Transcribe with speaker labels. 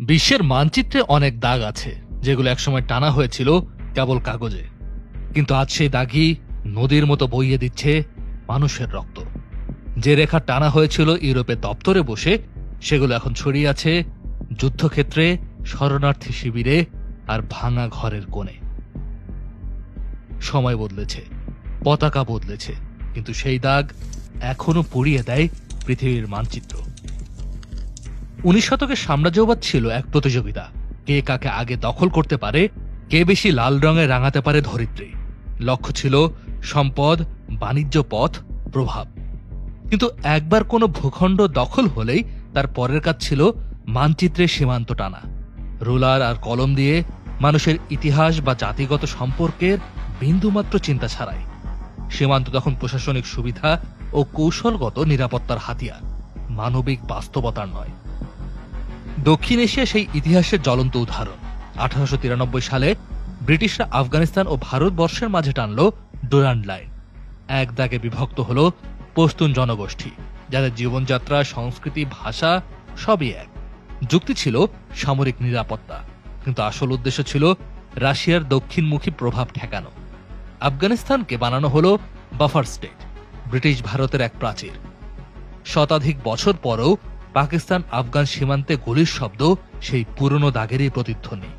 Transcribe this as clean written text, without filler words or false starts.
Speaker 1: বিশ্বের মানচিত্রে অনেক দাগ আছে, যেগুলো একসময় টানা হয়েছিল কেবল কাগজে, কিন্তু আজ সেই দাগই নদীর মতো বইয়ে দিচ্ছে মানুষের রক্ত। যে রেখা টানা হয়েছিল ইউরোপের দপ্তরে বসে, সেগুলো এখন ছড়িয়ে আছে যুদ্ধক্ষেত্রে, শরণার্থী শিবিরে আর ভাঙা ঘরের কোণে। সময় বদলেছে, পতাকা বদলেছে, কিন্তু সেই দাগ এখনো পুড়িয়ে দেয় পৃথিবীর মানচিত্র। 19 শতকের সাম্রাজ্যবাদ ছিল এক প্রতিযোগিতা, কে কাকে আগে দখল করতে পারে, কে বেশি লাল রঙে রাঙাতে পারে ধরিত্রী। লক্ষ্য ছিল সম্পদ, বাণিজ্য পথ, প্রভাব। কিন্তু একবার কোনো ভূখণ্ড দখল হলেই তার পরের কাজ ছিল মানচিত্রে সীমান্ত টানা, রুলার আর কলম দিয়ে মানুষের ইতিহাস বা জাতিগত সম্পর্কের বিন্দুমাত্র চিন্তা ছাড়াই। সীমান্ত তখন প্রশাসনিক সুবিধা ও কৌশলগত নিরাপত্তার হাতিয়ার, মানবিক বাস্তবতার নয়। দক্ষিণ এশিয়া সেই ইতিহাসের জ্বলন্ত উদাহরণ। 1893 সালে ব্রিটিশরা আফগানিস্তান ও ভারতবর্ষের মাঝে টানল ডুরান্ড লাইন। এক দাগে বিভক্ত হল পশতুন জনগোষ্ঠী, যাদের জীবনযাত্রা, সংস্কৃতি, ভাষা সবই এক। যুক্তি ছিল সামরিক নিরাপত্তা, কিন্তু আসল উদ্দেশ্য ছিল রাশিয়ার দক্ষিণমুখী প্রভাব ঠেকানো। আফগানিস্তানকে বানানো হল বাফার স্টেট, ব্রিটিশ ভারতের এক প্রাচীর। শতাধিক বছর পরও পাকিস্তান আফগান সীমান্তে গুলির শব্দ সেই পুরনো দাগেরই প্রতিধ্বনি।